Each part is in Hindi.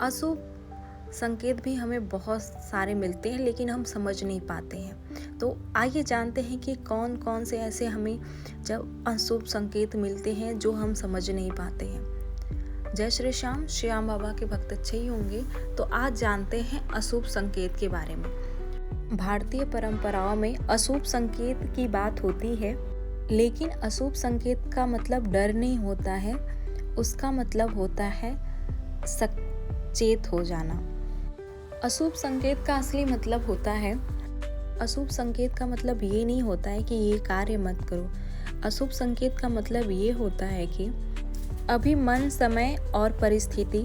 अशुभ संकेत भी हमें बहुत सारे मिलते हैं लेकिन हम समझ नहीं पाते हैं। तो आइए जानते हैं कि कौन कौन से ऐसे हमें जब अशुभ संकेत मिलते हैं जो हम समझ नहीं पाते हैं। जय श्री श्याम, श्याम बाबा के भक्त अच्छे ही होंगे। तो आज जानते हैं अशुभ संकेत के बारे में। भारतीय परंपराओं में अशुभ संकेत की बात होती है, लेकिन अशुभ संकेत का मतलब डर नहीं होता है, उसका मतलब होता है सचेत हो जाना। अशुभ संकेत का असली मतलब होता है, अशुभ संकेत का मतलब ये नहीं होता है कि ये कार्य मत करो। अशुभ संकेत का मतलब ये होता है कि अभी मन, समय और परिस्थिति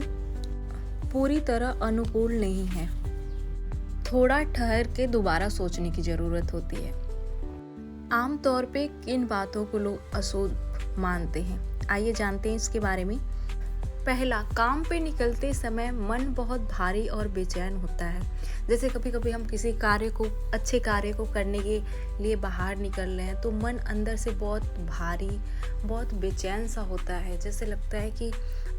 पूरी तरह अनुकूल नहीं है। थोड़ा ठहर के दोबारा सोचने की ज़रूरत होती है। आमतौर पे किन बातों को लोग अशुभ मानते हैं, आइए जानते हैं इसके बारे में। पहला, काम पे निकलते समय मन बहुत भारी और बेचैन होता है। जैसे कभी कभी हम किसी अच्छे कार्य को करने के लिए बाहर निकल रहे हैं तो मन अंदर से बहुत भारी, बहुत बेचैन सा होता है। जैसे लगता है कि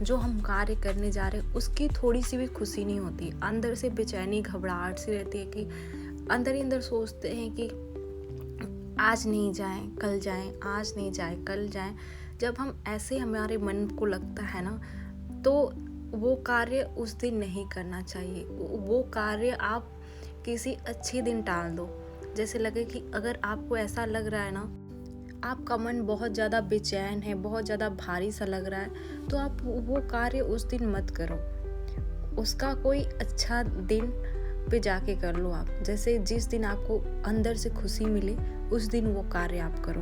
जो हम कार्य करने जा रहे हैं उसकी थोड़ी सी भी खुशी नहीं होती। अंदर से बेचैनी, घबराहट सी रहती है कि अंदर ही अंदर सोचते हैं कि आज नहीं जाएं, कल जाएं, आज नहीं जाएं, कल जाएं। जब हम ऐसे हमारे मन को लगता है ना, तो वो कार्य उस दिन नहीं करना चाहिए। वो कार्य आप किसी अच्छे दिन टाल दो। जैसे लगे कि अगर आपको ऐसा लग रहा है ना, आपका मन बहुत ज़्यादा बेचैन है, बहुत ज़्यादा भारी सा लग रहा है, तो आप वो कार्य उस दिन मत करो। उसका कोई अच्छा दिन पे जाके कर लो आप। जैसे जिस दिन आपको अंदर से खुशी मिले उस दिन वो कार्य आप करो।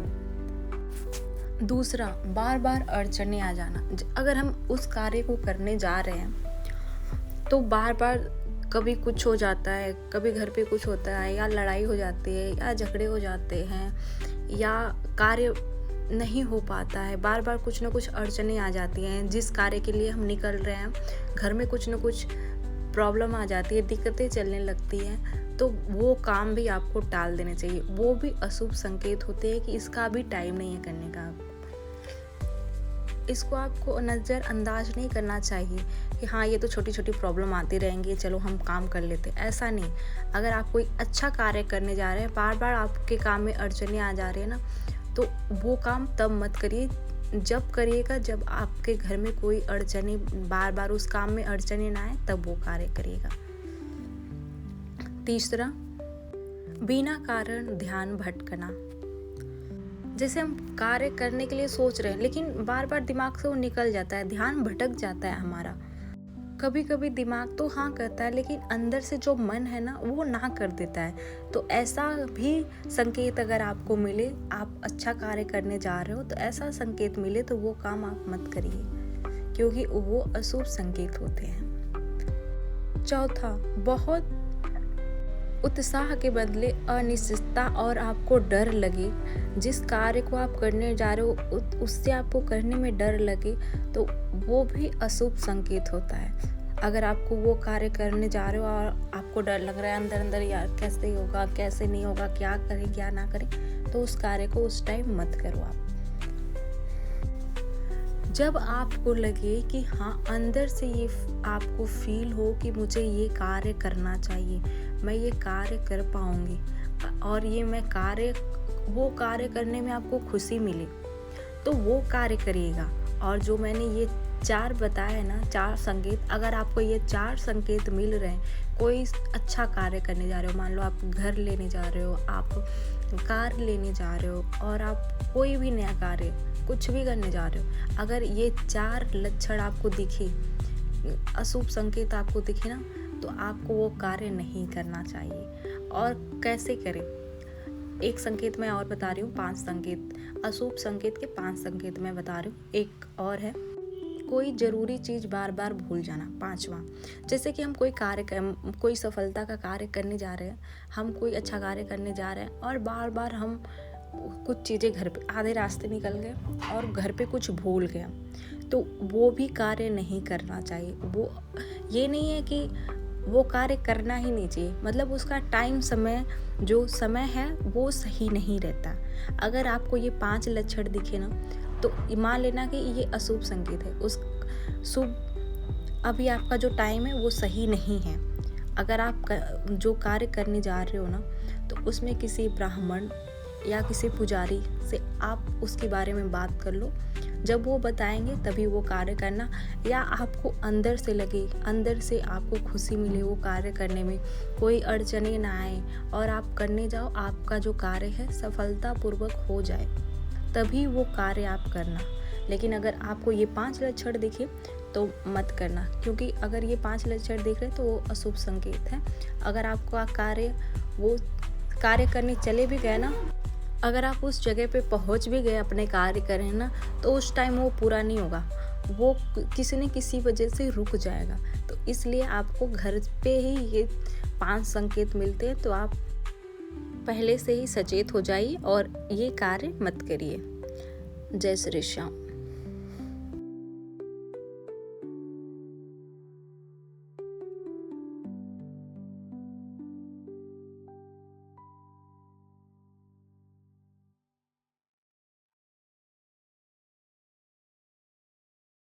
दूसरा, बार बार अड़चने आ जाना। अगर हम उस कार्य को करने जा रहे हैं तो बार बार कभी कुछ हो जाता है, कभी घर पे कुछ होता है, या लड़ाई हो जाती है, या झगड़े हो जाते हैं, या कार्य नहीं हो पाता है। बार बार कुछ ना कुछ अड़चने आ जाती हैं। जिस कार्य के लिए हम निकल रहे हैं घर में कुछ ना कुछ प्रॉब्लम आ जाती है, दिक्कतें चलने लगती हैं, तो वो काम भी आपको टाल देने चाहिए। वो भी अशुभ संकेत होते हैं कि इसका भी टाइम नहीं है करने का। इसको आपको नज़रअंदाज नहीं करना चाहिए कि हाँ ये तो छोटी छोटी प्रॉब्लम आती रहेंगी, चलो हम काम कर लेते। ऐसा नहीं। अगर आप कोई अच्छा कार्य करने जा रहे हैं, बार बार आपके काम में अड़चने आ जा रही है ना, तो वो काम तब मत करिए। जब करिएगा जब आपके घर में कोई अड़चने, बार बार उस काम में अड़चने ना आए, तब वो कार्य करिएगा। तीसरा, बिना कारण ध्यान भटकना। जैसे हम कार्य करने के लिए सोच रहे हैं लेकिन बार बार दिमाग से वो निकल जाता है, ध्यान भटक जाता है हमारा। कभी कभी दिमाग तो हाँ करता है लेकिन अंदर से जो मन है ना वो ना कर देता है। तो ऐसा भी संकेत अगर आपको मिले, आप अच्छा कार्य करने जा रहे हो तो ऐसा संकेत मिले तो वो काम आप मत करिए, क्योंकि वो अशुभ संकेत होते हैं। चौथा, बहुत उत्साह के बदले अनिश्चितता और आपको डर लगे। जिस कार्य को आप करने जा रहे हो उससे आपको करने में डर लगे तो वो भी अशुभ संकेत होता है। अगर आपको वो कार्य करने जा रहे हो और आपको डर लग रहा है अंदर अंदर, यार कैसे होगा, कैसे नहीं होगा, क्या करें क्या ना करें, तो उस कार्य को उस टाइम मत करो आप। जब आपको लगे कि हाँ अंदर से ये आपको फील हो कि मुझे ये कार्य करना चाहिए, मैं ये कार्य कर पाऊंगी और ये वो कार्य करने में आपको खुशी मिले, तो वो कार्य करिएगा। और जो मैंने ये 4 बताए ना, 4 संकेत, अगर आपको ये 4 संकेत मिल रहे हैं, कोई अच्छा कार्य करने जा रहे हो, मान लो आप घर लेने जा रहे हो, आप कार लेने जा रहे हो, और आप कोई भी नया कार्य कुछ भी करने जा रहे हो, अगर ये 4 लक्षण आपको दिखे, अशुभ संकेत आपको दिखे ना, तो आपको वो कार्य नहीं करना चाहिए। और कैसे करें, एक संकेत मैं और बता रही हूँ, 5 संकेत, अशुभ संकेत के 5 संकेत मैं बता रही हूँ। एक और है, कोई ज़रूरी चीज़ बार बार भूल जाना। 5वां, जैसे कि हम कोई सफलता का कार्य करने जा रहे हैं, हम कोई अच्छा कार्य करने जा रहे हैं और बार बार हम कुछ चीज़ें घर पे आधे रास्ते निकल गए और घर पे कुछ भूल गया, तो वो भी कार्य नहीं करना चाहिए। वो ये नहीं है कि वो कार्य करना ही नहीं चाहिए, मतलब उसका जो समय है वो सही नहीं रहता। अगर आपको ये 5 लक्षण दिखे ना, तो मान लेना कि ये अशुभ संकेत है। उस शुभ अभी आपका जो टाइम है वो सही नहीं है। अगर आप जो कार्य करने जा रहे हो ना, तो उसमें किसी ब्राह्मण या किसी पुजारी से आप उसके बारे में बात कर लो। जब वो बताएंगे तभी वो कार्य करना, या आपको अंदर से लगे, अंदर से आपको खुशी मिले वो कार्य करने में, कोई अड़चने ना आए और आप करने जाओ, आपका जो कार्य है सफलतापूर्वक हो जाए, तभी वो कार्य आप करना। लेकिन अगर आपको ये 5 लक्षण दिखे तो मत करना, क्योंकि अगर ये 5 लक्षण दिख रहे तो वो अशुभ संकेत है। अगर आपका कार्य करने चले भी गए ना, अगर आप उस जगह पे पहुंच भी गए अपने कार्य करें ना, तो उस टाइम वो पूरा नहीं होगा, वो किसी न किसी वजह से रुक जाएगा। तो इसलिए आपको घर पे ही ये 5 संकेत मिलते हैं, तो आप पहले से ही सचेत हो जाइए और ये कार्य मत करिए। जय श्री श्याम।